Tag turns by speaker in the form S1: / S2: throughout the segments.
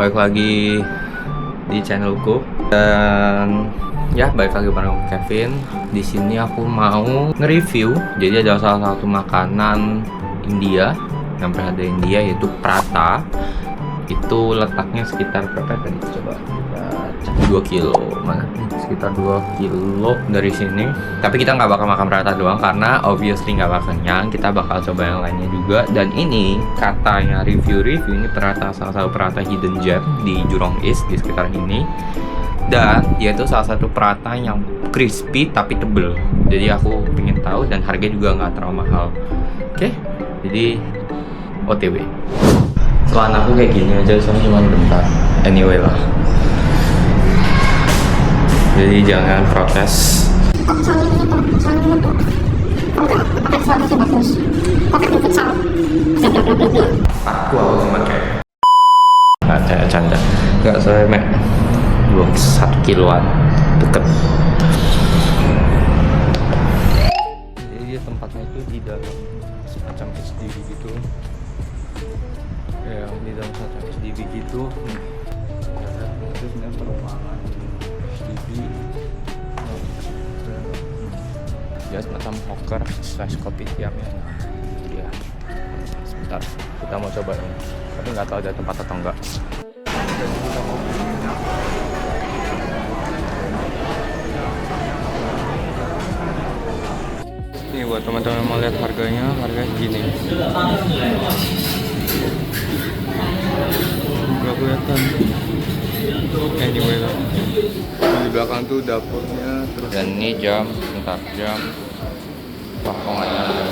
S1: balik lagi di channelku dan ya balik lagi bareng Kevin. Di sini aku mau nge-review. Jadi ada salah satu makanan India yang berada India yaitu prata. Itu letaknya sekitar berapa tadi? Coba cek 2 kilo. Mana? Sekitar 2 kilo dari sini. Tapi kita nggak bakal makan prata doang karena obviously nggak bakal kenyang. Kita bakal coba yang lainnya juga. Dan ini katanya review ini prata, salah satu prata hidden gem di Jurong East di sekitaran ini. Dan dia itu salah satu prata yang crispy tapi tebel. Jadi aku pengen tahu dan harganya juga nggak terlalu mahal. Oke, jadi OTW. Celana aku kayak gini aja, soalnya cuma bentar. Anyway lah. Jadi jangan protes. Aku cuma kayak canda. Gak seremek 1 kiloan deket. Jadi dia tempatnya itu di dalam semacam SDB gitu. Ya, di dalam semacam SDB gitu. Itu sebenarnya perumahan SDB. Ya semacam hawker slash kopi tiamnya. Ya, sebentar kita mau coba ini. Tapi nggak tahu ada tempat atau enggak. Ini buat teman-teman mau lihat harganya gini. Nggak kelihatan. Anyway lah. Di belakang tuh dapurnya terus. Dan ini jam, bentar jam. Wah kok nggak nyala.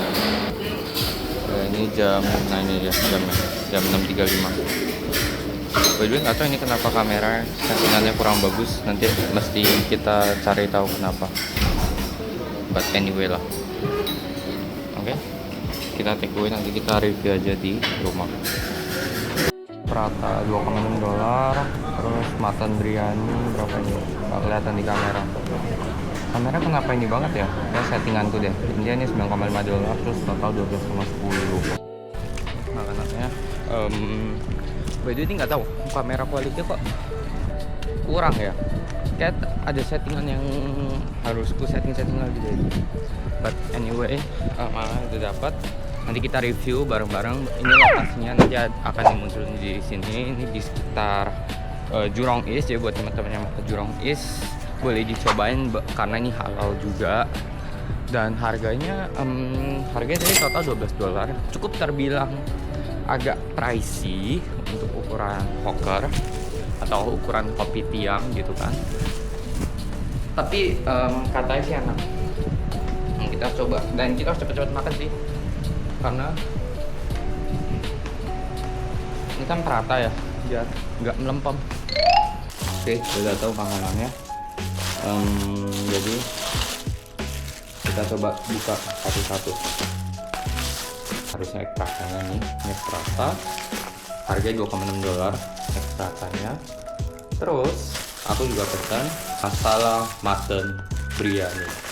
S1: Ini jam, nah ini ya jam 6.35. By the way nggak tahu ini kenapa kamera settingannya kurang bagus. Nanti mesti kita cari tahu kenapa. But anyway lah. Oke, kita take away, nanti kita review aja di rumah. Prata $2,6, terus mutton biryani berapa ini? Nggak kelihatan di kamera. Kamera kenapa ini banget ya? Ya settinganku deh. India ini $9,5, terus total 12,10. Makanannya, by the way ini nggak tahu kamera kualitasnya kok kurang ya. Kayak ada settingan yang harus ku setting lagi deh. But anyway, udah dapat. Nanti kita review bareng-bareng. Ini lokasinya nanti akan dimunculin di sini. Ini di sekitar Jurong East. Jadi buat teman-teman yang mau ke Jurong East boleh dicobain karena ini halal juga. Dan harganya dari total $12. Cukup terbilang agak pricey untuk ukuran hawker atau ukuran kopi tiam gitu kan. Tapi katanya sih enak. Kita coba dan kita harus cepet-cepet makan sih karena ini kan prata ya, biar nggak melempem. Oke, udah tahu makanannya. Jadi kita coba buka satu-satu. Harusnya ekstraknya nih, ini prata. Harganya $2,6 ekstraknya. Terus aku juga pesan masala mutton biryani.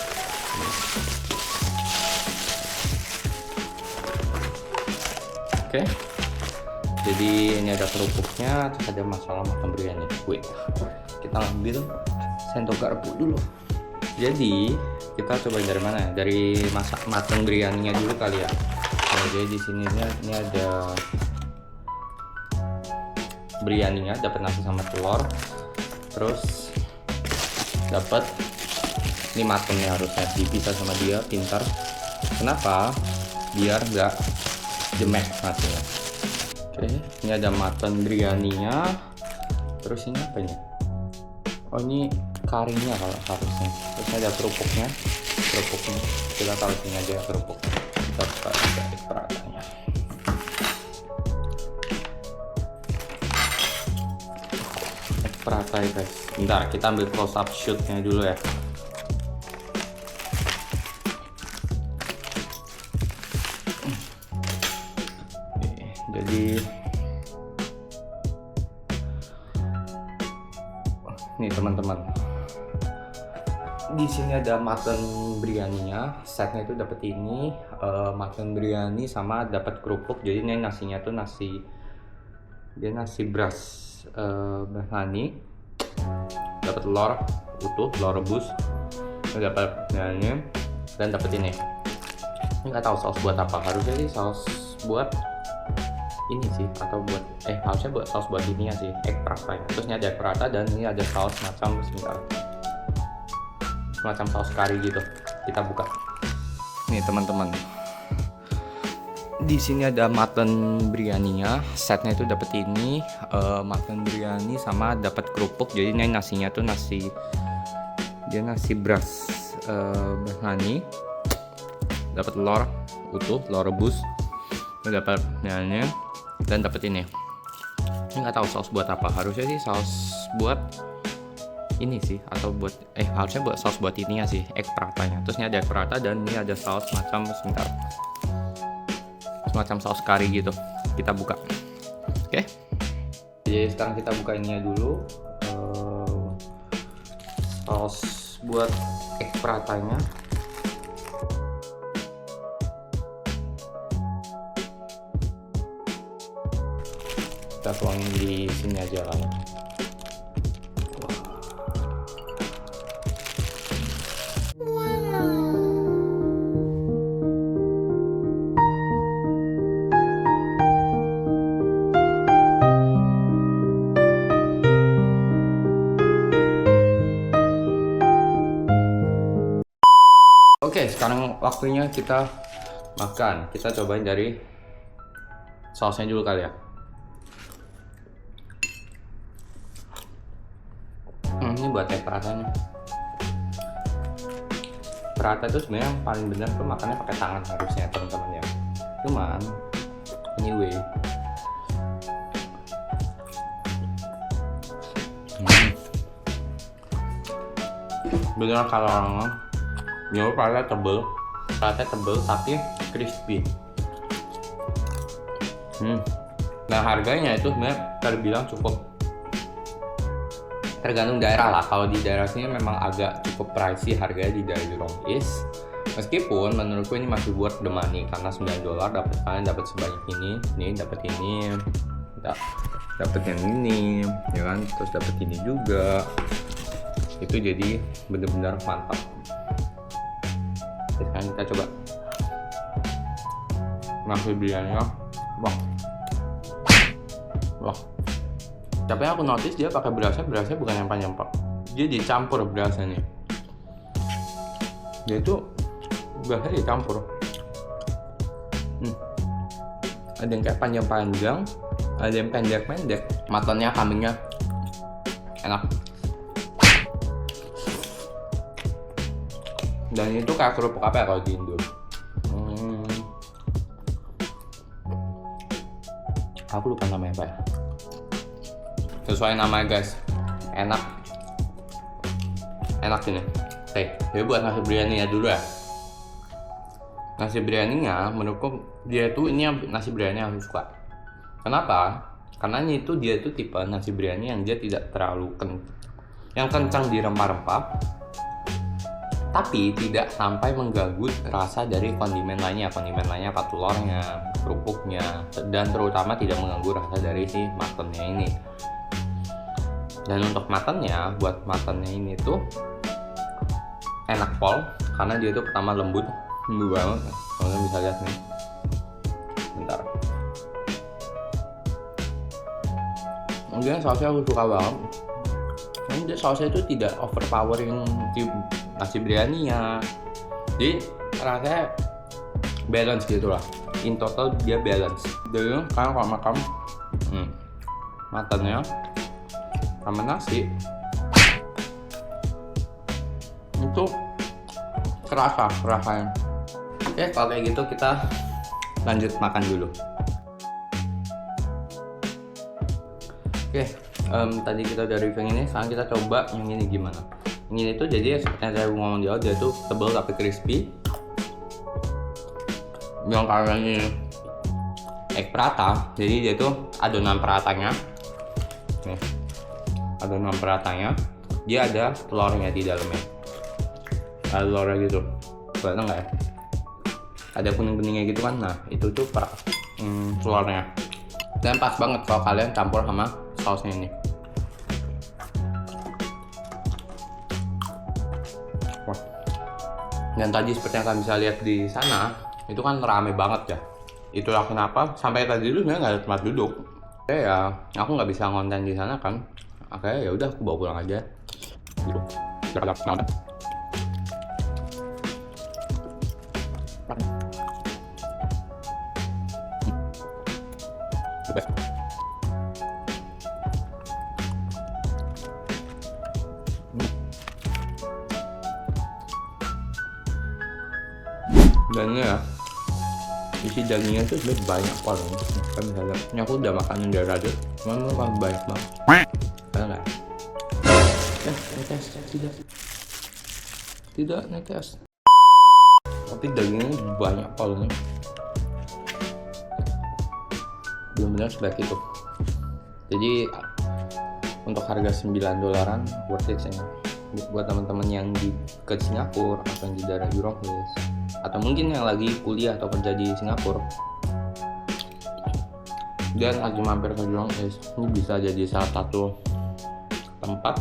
S1: Oke, jadi ini ada kerupuknya, terus ada masala mutton biryani. Wait, kita ambil sendok garpu dulu. Jadi kita coba dari mana? Dari masak mutton biryaninya dulu kali ya. Nah, jadi di sini ini ada biryaninya, dapat nasi sama telur, terus dapat ini muttonnya, harusnya dipisah sama dia, pintar. Kenapa? Biar nggak jemek nasinya. Oke, ini ada mutton biryaninya. Terus ini apa ini? Oh ini karinya kalau harusnya. Terus ada kerupuknya. Kita taruh sini aja ya kerupuk. Kita buka dari peratanya. Prata ya guys. Bentar, kita ambil close up shootnya dulu ya. Jadi nih teman-teman, di sini ada mutton biryaninya. Setnya itu dapat ini mutton biryani sama dapat kerupuk. Jadi ini nasinya tuh nasi beras honey, dapat telur utuh, telur rebus, dapat nanya, dan dapat ini. Ini nggak tahu saus buat apa. Harusnya sih saus buat ini sih, atau buat harusnya buat saus buat ini ya sih, egg prata ya. Terus ini ada egg prata dan ini ada saus semacam saus kari gitu. Kita buka. Nih teman-teman. Di sini ada mutton biryaninya, setnya itu dapat ini mutton biryani sama dapat kerupuk. Jadi ini nasinya tuh nasi beras honey, dapat telur utuh, telur rebus, dapat nanya, dan dapat ini. Ini nggak tahu saus buat apa. Harusnya sih saus buat ini sih, atau buat harusnya buat saus buat ini ya sih, egg pratanya. Terus ini ada egg prata dan ini ada saus semacam saus kari gitu. Kita buka. Oke. Jadi sekarang kita buka ininya dulu. Saus buat egg pratanya. Kita tuangin di sini aja lah. Oke, sekarang waktunya kita makan. Kita cobain dari sausnya dulu kali ya. Ini buat egg peratanya. Perata itu sebenarnya yang paling benar tuh makannya pakai tangan harusnya teman-teman ya. Cuman anyway, bener kalau orang nyoba perata tebel tapi crispy. Nah harganya itu sebenarnya terbilang cukup, tergantung daerah lah. Kalau di daerah sini memang agak cukup pricey harganya di daerah Jurong East. Meskipun menurutku ini masih worth the money karena $9 kalian dapat sebanyak ini dapat ini, dapat yang ini, ya kan? Terus dapat ini juga. Itu jadi benar-benar mantap. Sekarang kita coba nasi biryaninya. Wah. Tapi aku notice dia pakai berasnya bukan yang panjang pak. Dia dicampur berasnya nih. Dia itu berasnya dicampur. Ada yang kayak panjang-panjang, ada yang pendek-pendek. Matanya kambingnya enak. Dan itu kayak kerupuk apa ya kalau di Indo? Aku lupa namanya apa ya. Sesuai namanya guys, enak ini. Jadi buat nasi biryani ya dulu ya. Nasi biryaninya menurutku dia tuh ini yang nasi biryani yang aku suka. Kenapa? Karena dia tuh tipe nasi biryani yang dia tidak terlalu kencang di rempah-rempah, tapi tidak sampai mengganggu rasa dari kondimen lainnya apa telurnya, kerupuknya, dan terutama tidak mengganggu rasa dari si muttonnya ini. Dan untuk muttonnya, buat muttonnya ini tuh enak pol, karena dia tuh pertama lembut banget. Kalian bisa lihat nih. Bentar. Mungkin sausnya aku suka banget. Ini dia sausnya itu tidak overpowering di nasi biryaninya. Jadi rasanya balance gitu lah. In total dia balance. Jadi kalian kalau makan muttonnya sama nasi itu kerasa rasanya. Oke, kalau kayak gitu kita lanjut makan dulu. Oke, tadi kita udah review ini, sekarang kita coba yang ini gimana. Yang ini tuh jadi seperti yang saya ngomong di awal, dia tuh tebal tapi crispy. Yang karena ini egg prata, jadi dia tuh adonan peratanya. Nih, adonan peratanya, dia ada telurnya di dalamnya. Ada telurnya gitu, kelihatan nggak ya? Ada kuning-kuningnya gitu kan, nah itu tuh telurnya. Dan pas banget kalau kalian campur sama sausnya ini. Wah. Dan tadi seperti yang kalian bisa lihat di sana, itu kan rame banget ya. Itulah kenapa sampai tadi dulu sebenarnya nggak ada tempat duduk. Ya, aku nggak bisa ngonten di sana kan. Akhirnya ya udah aku bawa pulang aja. Gitu. Dan ya, isi dagingnya tuh sebenarnya banyak banget. Kan bisa lihat, ini aku udah makan yang darah tuh, cuman banyak banget. Ada nggak? Netes, tidak netes. Tapi dagingnya banyak banget. Benar-benar sebaik itu. Jadi untuk harga $9 worth it sih. Buat teman-teman yang ke Singapura atau yang di daerah Jurong-West, atau mungkin yang lagi kuliah atau kerja di Singapura dan lagi mampir ke Jurong-West, ini bisa jadi salah satu tempat.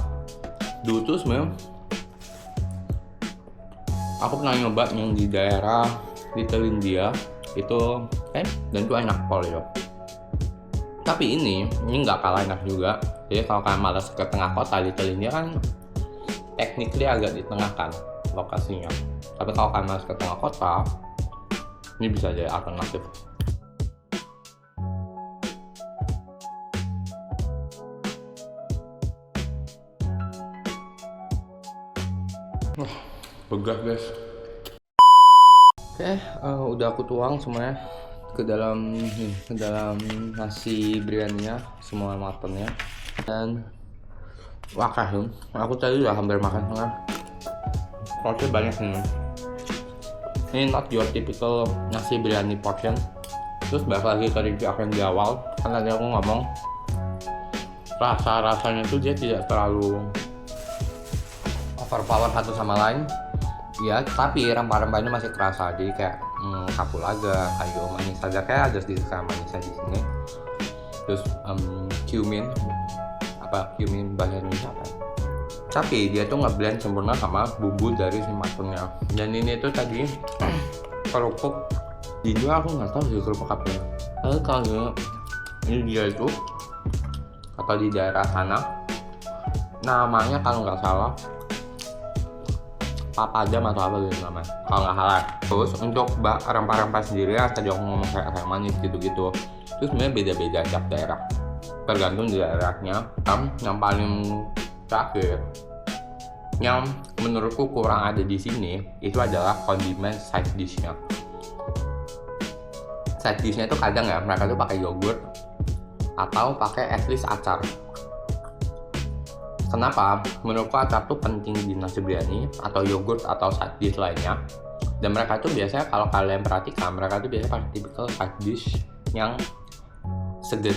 S1: Dulu tuh sebenarnya aku pernah nyoba yang di daerah Little India itu dan itu enak pol ya. Tapi ini nggak kalah enak juga. Jadi kalau kalian malas ke tengah kota, Little India kan technically agak di tengah kan lokasinya. Tapi kalau kalian malas ke tengah kota, ini bisa jadi alternatif. Wah, begah guys. Oke, udah aku tuang semuanya ke dalam nasi biryaninya, semua matangnya. Dan wah, aku tadi udah hampir makan setengah. Porsinya banyak nih. Ini not your typical nasi biryani portion. Terus balik lagi ke review aku yang di awal, kan tadi aku ngomong rasanya tuh dia tidak terlalu overpower satu sama lain. Ya, tapi rempah-rempahnya masih kerasa. Jadi kayak kapulaga, kayu manis saja, kayak ada sedikit manisnya di sini. Terus cumin bahasa Indonesia apa? Tapi dia tuh ngeblend sempurna sama bumbu dari si matungnya. Dan ini tuh tadi kerupuk di Indo, aku nggak tahu sih kerupuk apa ya. Tapi kalau ini dia itu atau di daerah sana namanya kalau nggak salah papadam atau apa gitu namanya kalau nggak salah. Terus untuk rempah-rempah sendiri ya, tadi aku ngomong kayak manis gitu-gitu. Terus sebenarnya beda-beda tiap daerah, tergantung di daerahnya. Yang paling terakhir yang menurutku kurang ada di sini itu adalah kondimen side dishnya. Side dishnya itu kadang ya mereka tuh pakai yogurt atau pakai at least acar. Kenapa? Menurutku acar tuh penting di nasi biryani atau yogurt atau side dish lainnya. Dan mereka tuh biasanya kalau kalian perhatikan, mereka tuh biasanya pakai typical side dish yang seger.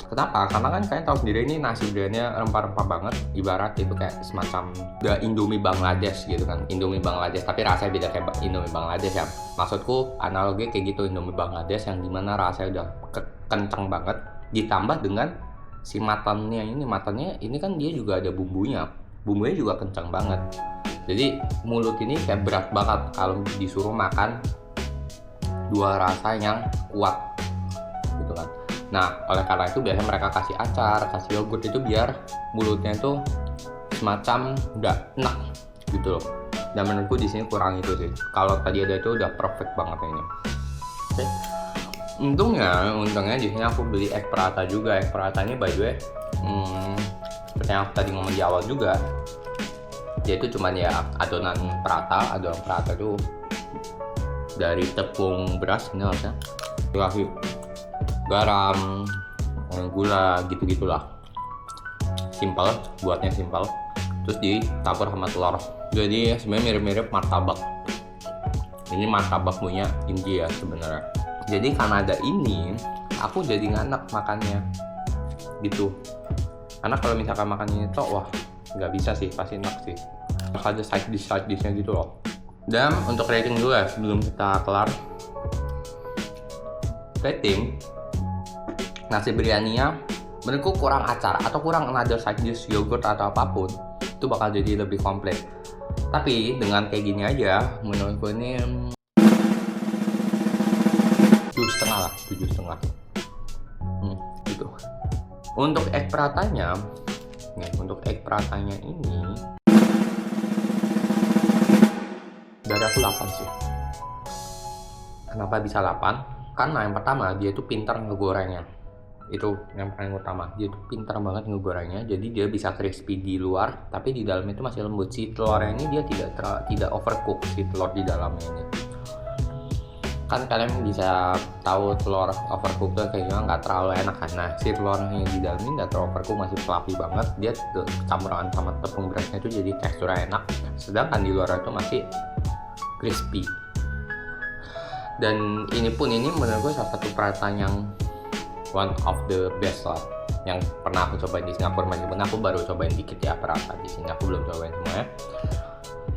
S1: Kenapa? Karena kan kalian tahu sendiri ini nasi biryani rempah-rempah banget. Ibarat itu kayak semacam udah Indomie Bangladesh gitu kan. Indomie Bangladesh, tapi rasanya beda kayak Indomie Bangladesh ya. Maksudku analogi kayak gitu, Indomie Bangladesh yang dimana rasanya udah kenceng banget. Ditambah dengan si matannya ini kan dia juga ada bumbunya juga kencang banget. Jadi mulut ini kayak berat banget kalau disuruh makan dua rasa yang kuat gitu kan. Nah, oleh karena itu biasanya mereka kasih acar, kasih yogurt itu biar mulutnya itu semacam udah enak gitu loh. Dan menurutku di sini kurang itu sih. Kalau tadi ada itu udah perfect banget ini. Oke. Untungnya di sini aku beli egg paratha juga. Egg paratha ini by the way, seperti yang aku tadi ngomong di awal juga, dia itu cuman ya adonan paratha itu dari tepung beras ini harusnya. Dikasih garam, gula gitu-gitulah. Simple, buatnya simple. Terus dicampur sama telur. Jadi sebenarnya mirip-mirip martabak. Ini martabak punya India sebenarnya. Jadi karena ada ini, aku jadi nggak enak makannya gitu. Karena kalau misalkan makan ini tuh, wah nggak bisa sih, pasti enak sih. Harus ada side dishnya gitu loh. Dan untuk rating dulu ya sebelum kita kelar. Rating nasi biryaninya menurutku kurang acar atau kurang another side dish yogurt atau apapun, itu bakal jadi lebih komplit. Tapi dengan kayak gini aja, menurutku ini 7,5 lah, 7,5. Gitu. Untuk egg paratanya, ini dari aku 8 sih. Kenapa bisa 8? Karena yang pertama dia tuh pintar ngegorengnya. Itu yang paling utama, dia tuh pintar banget ngegorengnya, jadi dia bisa crispy di luar tapi di dalamnya itu masih lembut. Si telurnya ini dia tidak overcook, si telur di dalamnya ini. Kan kalian bisa tahu telur overcook tuh kayak gimana, nggak terlalu enak kan. Nah, si telurnya di dalam ini nggak terlalu overcook, masih fluffy banget. Dia campuran sama tepung berasnya itu jadi teksturnya enak, sedangkan di luar itu masih crispy. Dan ini menurut gue salah satu peralatan yang one of the best lah yang pernah aku cobain di Singapura. Meskipun aku baru cobain dikit ya peralatan di sini, aku belum cobain semuanya.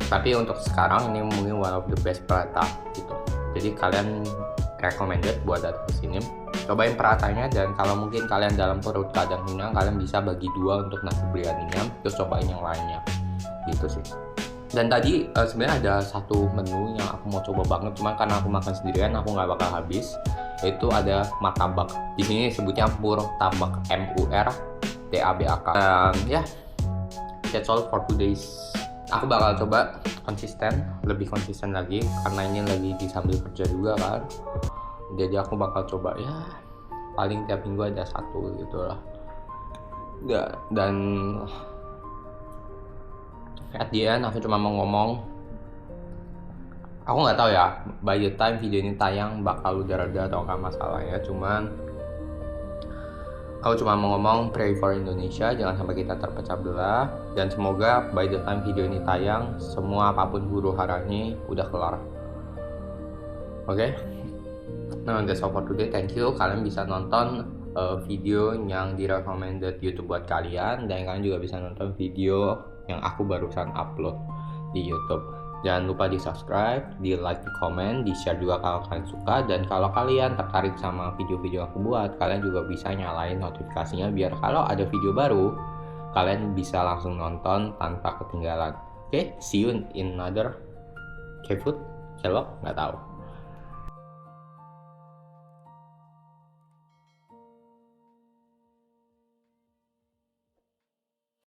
S1: Tapi untuk sekarang ini mungkin one of the best peralatan gitu. Jadi kalian recommended buat datang ke sini, cobain peratannya. Dan kalau mungkin kalian dalam perut kadang kenyang, kalian bisa bagi 2 untuk nasi biryaninya, terus cobain yang lainnya gitu sih. Dan tadi sebenarnya ada satu menu yang aku mau coba banget, cuman karena aku makan sendirian aku nggak bakal habis, yaitu ada martabak. Di sini sebutnya murtabak, MURTABAK. Ya, that's all for today's. Aku bakal coba lebih konsisten lagi karena ini lagi di sambil kerja juga kan. Jadi aku bakal coba ya paling tiap minggu ada 1 gitu lah. Dan at the end aku cuma mau ngomong, aku nggak tahu ya by the time video ini tayang bakal udah reda atau nggak masalah ya. Aku cuma mau ngomong, pray for Indonesia, jangan sampai kita terpecah belah. Dan semoga by the time video ini tayang, semua apapun huru haranya udah kelar. Oke? Nah, that's all for today. Thank you. Kalian bisa nonton video yang di-recommended YouTube buat kalian. Dan kalian juga bisa nonton video yang aku barusan upload di YouTube. Jangan lupa di subscribe, di like, di komen, di share juga kalau kalian suka. Dan kalau kalian tertarik sama video-video aku buat, kalian juga bisa nyalain notifikasinya biar kalau ada video baru kalian bisa langsung nonton tanpa ketinggalan. Oke, see you in another K-food, nggak tahu.